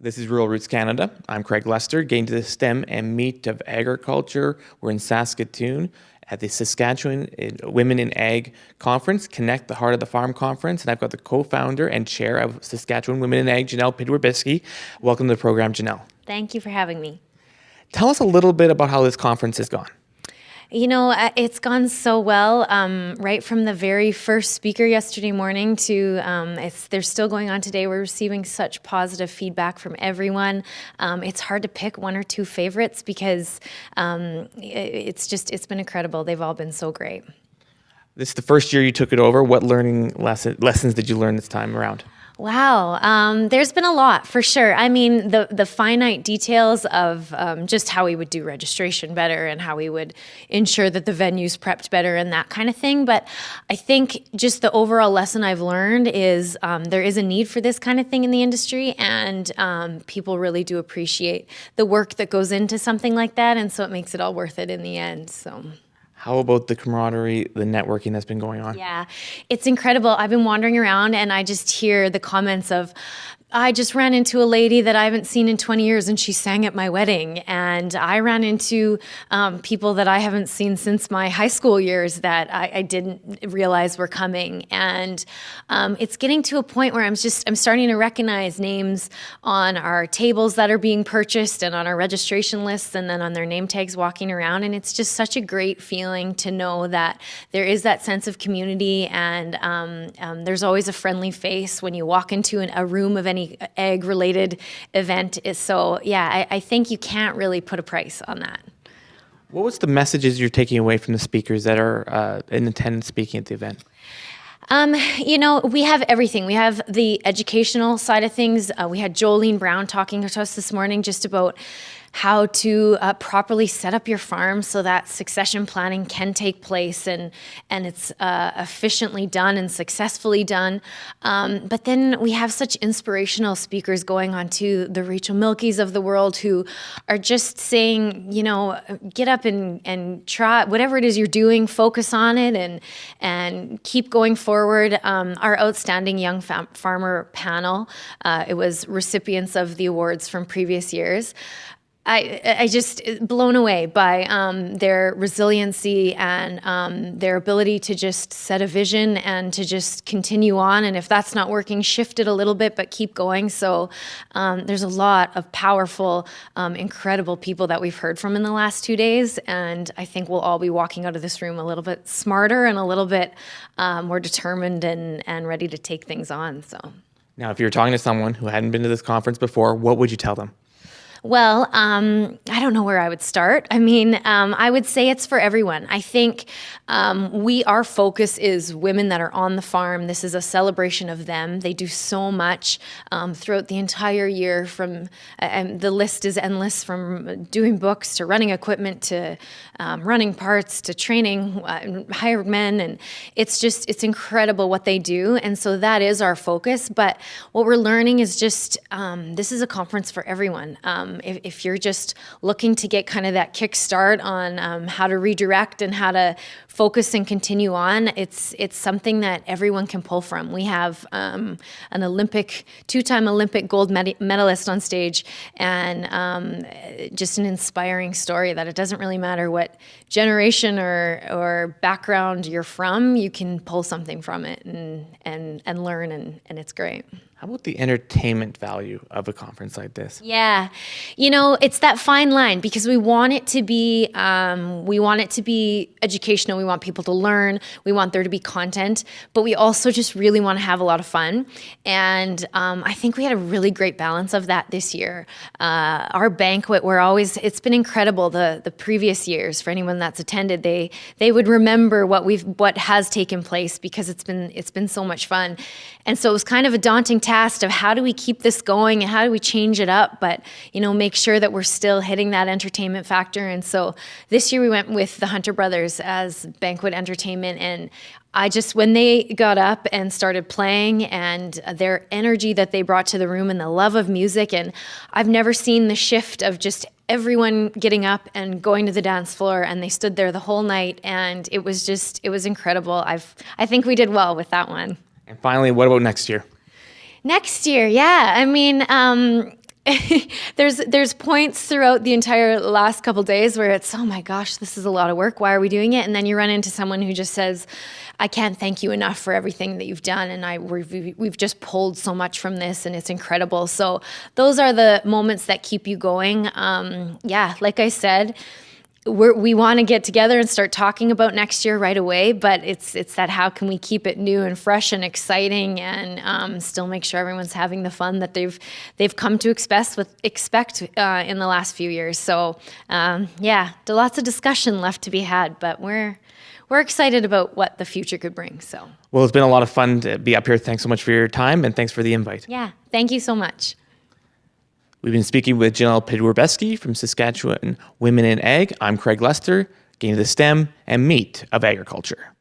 This is Rural Roots Canada. I'm Craig Lester, getting to the STEM and meat of agriculture. We're in Saskatoon at the Saskatchewan Women in Ag Conference, Connect the Heart of the Farm Conference. And I've got the co-founder and chair of Saskatchewan Women in Ag, Ginelle Pidwerbesky. Welcome to the program, Ginelle. Thank you for having me. Tell us a little bit about how this conference has gone. You know, it's gone so well, right from the very first speaker yesterday morning to, they're still going on today. We're receiving such positive feedback from everyone. It's hard to pick one or two favorites because it's been incredible. They've all been so great. This is the first year you took it over. What lessons did you learn this time around? Wow. There's been a lot for sure. I mean, the finite details of just how we would do registration better and how we would ensure that the venue's prepped better and that kind of thing. But I think just the overall lesson I've learned is there is a need for this kind of thing in the industry, and people really do appreciate the work that goes into something like that. And so it makes it all worth it in the end. So. How about the camaraderie, the networking that's been going on? Yeah, it's incredible. I've been wandering around and I just hear the comments of, I just ran into a lady that I haven't seen in 20 years and she sang at my wedding. And I ran into people that I haven't seen since my high school years that I didn't realize were coming. And it's getting to a point where I'm starting to recognize names on our tables that are being purchased and on our registration lists and then on their name tags walking around. And it's just such a great feeling to know that there is that sense of community, and there's always a friendly face when you walk into a room of any egg-related event. So yeah, I think you can't really put a price on that. What was the messages you're taking away from the speakers that are in attendance speaking at the event? You know, we have everything. We have the educational side of things. We had Jolene Brown talking to us this morning just about how to properly set up your farm so that succession planning can take place and it's efficiently done and successfully done. But then we have such inspirational speakers going on to the Rachel Milkies of the world who are just saying, you know, get up and try whatever it is you're doing, focus on it and keep going forward. Our outstanding young farmer panel, it was recipients of the awards from previous years. I just blown away by their resiliency and their ability to just set a vision and to just continue on. And if that's not working, shift it a little bit, but keep going. So there's a lot of powerful, incredible people that we've heard from in the last 2 days. And I think we'll all be walking out of this room a little bit smarter and a little bit more determined and ready to take things on. So now, if you were talking to someone who hadn't been to this conference before, what would you tell them? Well, I don't know where I would start. I mean, I would say it's for everyone. I think our focus is women that are on the farm. This is a celebration of them. They do so much throughout the entire year. And the list is endless, from doing books to running equipment to running parts to training hired men. And it's incredible what they do. And so that is our focus. But what we're learning is just this is a conference for everyone. If you're just looking to get kind of that kickstart on how to redirect and how to focus and continue on, it's something that everyone can pull from. We have an two-time Olympic gold medalist on stage, and just an inspiring story that it doesn't really matter what generation or background you're from, you can pull something from it and learn, and it's great. How about the entertainment value of a conference like this? Yeah, you know, it's that fine line because we want it to be educational. We want people to learn. We want there to be content, but we also just really want to have a lot of fun. And I think we had a really great balance of that this year. Our banquet, it's been incredible. The previous years, for anyone that's attended, they would remember what has taken place because it's been so much fun. And so it was kind of a daunting task of how do we keep this going and how do we change it up, but make sure that we're still hitting that entertainment factor. And so this year we went with the Hunter Brothers as banquet entertainment, and when they got up and started playing and their energy that they brought to the room and the love of music, and I've never seen the shift of just everyone getting up and going to the dance floor, and they stood there the whole night, and it was incredible. I think we did well with that one. And finally, what about next year? Next year, yeah. I mean, there's points throughout the entire last couple days where it's, oh my gosh, this is a lot of work. Why are we doing it? And then you run into someone who just says, I can't thank you enough for everything that you've done. And we've just pulled so much from this and it's incredible. So those are the moments that keep you going. Yeah, like I said, we want to get together and start talking about next year right away, but it's that how can we keep it new and fresh and exciting and still make sure everyone's having the fun that they've come to expect in the last few years. So yeah, lots of discussion left to be had, but we're excited about what the future could bring. So Well, it's been a lot of fun to be up here. Thanks so much for your time, and thanks for the invite. yeah, thank you so much. We've been speaking with Ginelle Pidwerbesky from Saskatchewan Women in Ag. I'm Craig Lester, getting to the STEM and meat of agriculture.